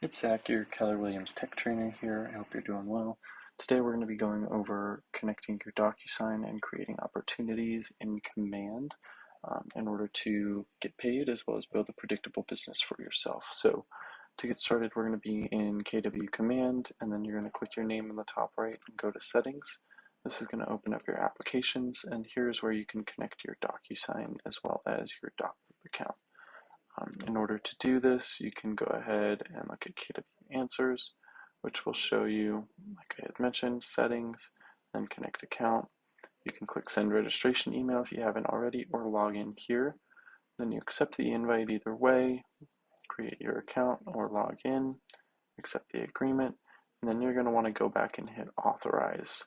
It's Zach, your Keller Williams tech trainer here. I hope you're doing well. Today we're going to be going over connecting your Docusign and creating opportunities in Command in order to get paid as well as build a predictable business for yourself. So to get started, we're going to be in KW Command, and then you're going to click your name in the top right and go to Settings. This is going to open up your applications, and here's where you can connect your Docusign as well as your Document account. In order to do this, you can go ahead and look at KW Answers, which will show you, like I had mentioned, settings, then connect account. You can click send registration email if you haven't already, or log in here. Then you accept the invite either way, create your account or log in, accept the agreement, and then you're going to want to go back and hit authorize.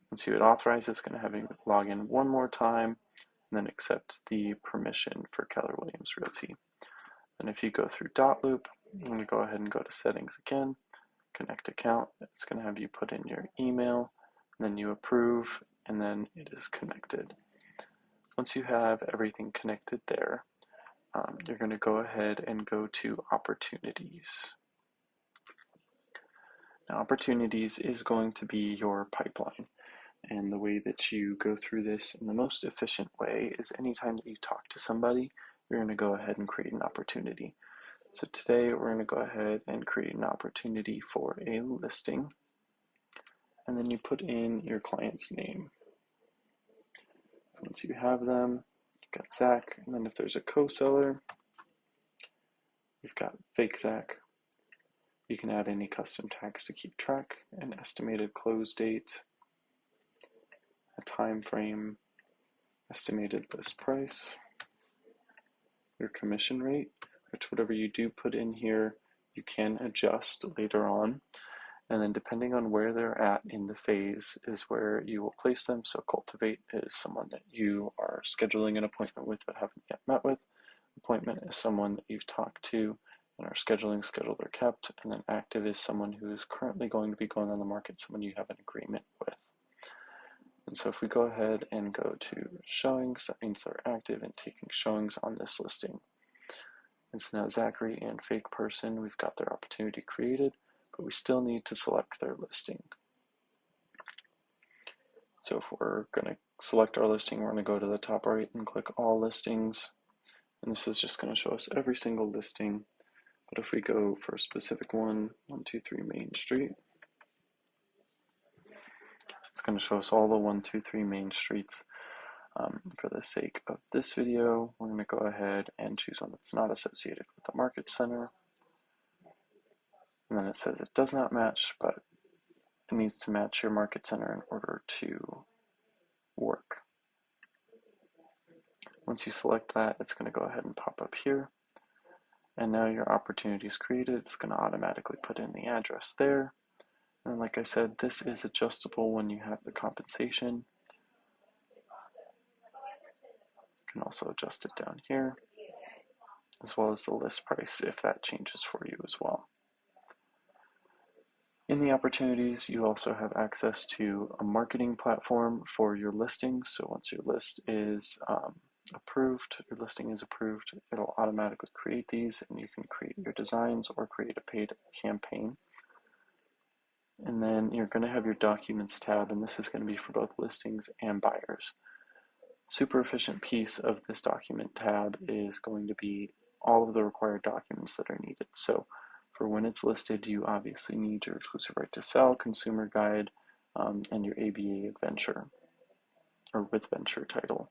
Once you hit authorize, it's going to have you log in one more time, and then accept the permission for Keller Williams Realty. And if you go through dot loop, you're going to go ahead and go to settings again, connect account. It's going to have you put in your email, and then you approve, and then it is connected. Once you have everything connected there, you're going to go ahead and go to opportunities. Now, opportunities is going to be your pipeline. And the way that you go through this in the most efficient way is anytime that you talk to somebody, you're going to go ahead and create an opportunity. So today we're going to go ahead and create an opportunity for a listing. And then you put in your client's name. So once you have them, you've got Zach, and then if there's a co-seller, you've got fake Zach. You can add any custom tags to keep track, an estimated close date, a time frame, estimated list price, your commission rate, which whatever you do put in here, you can adjust later on. And then depending on where they're at in the phase is where you will place them. So cultivate is someone that you are scheduling an appointment with but haven't yet met with. Appointment is someone that you've talked to and are scheduling, scheduled or kept. And then active is someone who is currently going to be going on the market, someone you have an agreement with. And so if we go ahead and go to showings, that means they're active and taking showings on this listing. And so now Zachary and fake person, we've got their opportunity created, but we still need to select their listing. So if we're going to select our listing, we're going to go to the top right and click all listings. And this is just going to show us every single listing. But if we go for a specific one, 123 Main Street, it's going to show us all the 123 Main Streets. For the sake of this video, we're going to go ahead and choose one that's not associated with the market center. And then it says it does not match, but it needs to match your market center in order to work. Once you select that, it's going to go ahead and pop up here. And now your opportunity is created. It's going to automatically put in the address there. And like I said, this is adjustable when you have the compensation. You can also adjust it down here, as well as the list price if that changes for you as well. In the opportunities, you also have access to a marketing platform for your listings. So once your list is approved, your listing is approved, it'll automatically create these, and you can create your designs or create a paid campaign. And then you're going to have your documents tab, and this is going to be for both listings and buyers. Super efficient piece of this document tab is going to be all of the required documents that are needed. So for when it's listed, you obviously need your exclusive right to sell, consumer guide, and your ABA adventure or with venture title.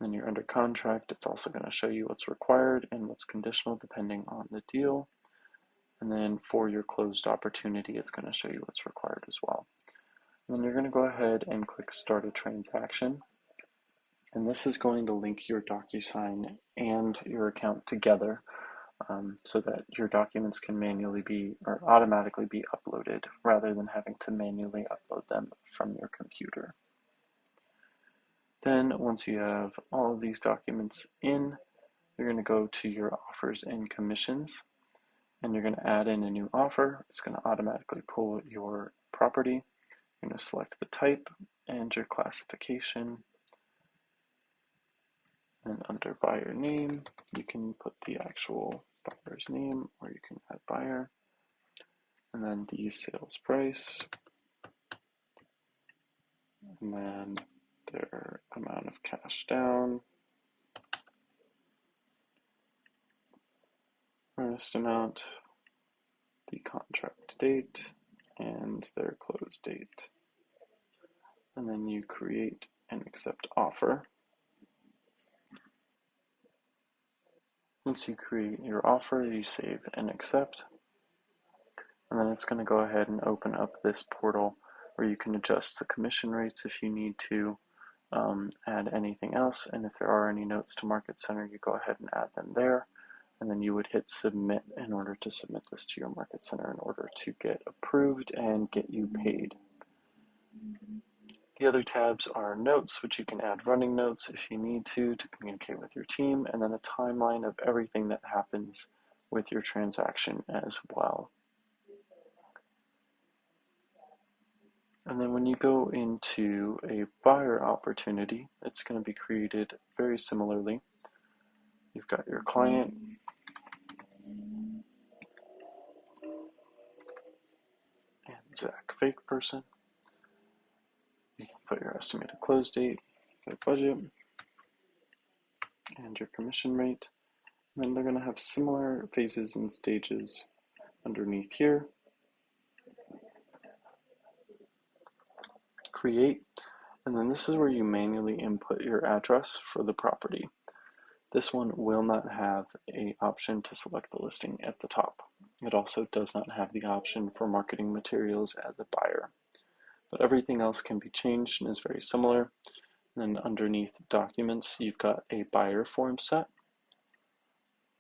Then you're under contract. It's also going to show you what's required and what's conditional depending on the deal. And then for your closed opportunity, it's going to show you what's required as well. And then you're going to go ahead and click Start a Transaction. And this is going to link your Docusign and your account together so that your documents can manually be or automatically be uploaded rather than having to manually upload them from your computer. Then once you have all of these documents in, you're going to go to your offers and commissions, and you're going to add in a new offer. It's going to automatically pull your property. You're going to select the type and your classification. And under buyer name, you can put the actual buyer's name, or you can add buyer, and then the sales price, and then their amount of cash down, earnest amount, the contract date, and their close date. And then you create and accept offer. Once you create your offer, you save and accept. And then it's going to go ahead and open up this portal where you can adjust the commission rates if you need to, add anything else. And if there are any notes to Market Center, you go ahead and add them there. And then you would hit submit in order to submit this to your Market Center in order to get approved and get you paid. The other tabs are notes, which you can add running notes if you need to communicate with your team, and then a timeline of everything that happens with your transaction as well. And then when you go into a buyer opportunity, it's going to be created very similarly. You've got your client, and Zach Fake Person. You can put your estimated close date, your budget, and your commission rate. And then they're going to have similar phases and stages underneath here. Create, and then this is where you manually input your address for the property. This one will not have an option to select the listing at the top. It also does not have the option for marketing materials as a buyer. But everything else can be changed and is very similar. And then underneath documents, you've got a buyer form set.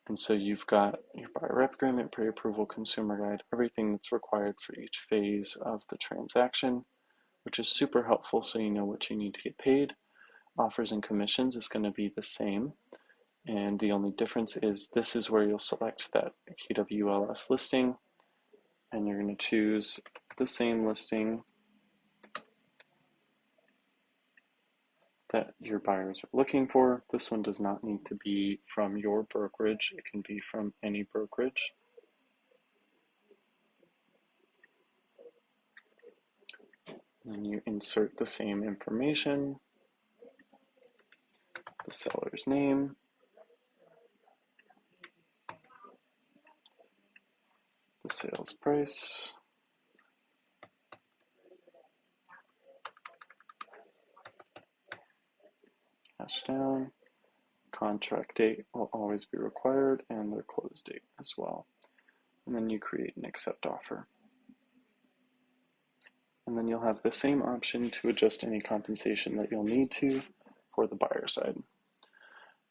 And so you've got your buyer rep agreement, pre-approval consumer guide, everything that's required for each phase of the transaction, which is super helpful so you know what you need to get paid. Offers and commissions is going to be the same. And the only difference is this is where you'll select that KWLS listing, and you're going to choose the same listing that your buyers are looking for. This one does not need to be from your brokerage. It can be from any brokerage. Then you insert the same information, the seller's name, the sales price, cash down, contract date will always be required, and their close date as well. And then you create and accept offer. And then you'll have the same option to adjust any compensation that you'll need to for the buyer side.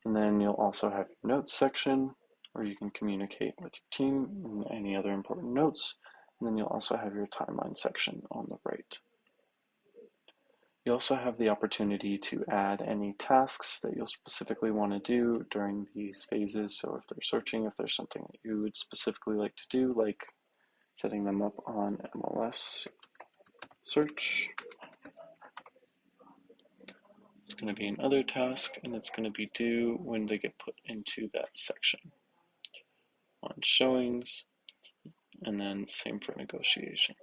And then you'll also have your notes section where you can communicate with your team and any other important notes. And then you'll also have your timeline section on the right. You also have the opportunity to add any tasks that you'll specifically want to do during these phases. So if they're searching, if there's something that you would specifically like to do, like setting them up on MLS search, it's going to be another task, and it's going to be due when they get put into that section. On showings, and then same for negotiations.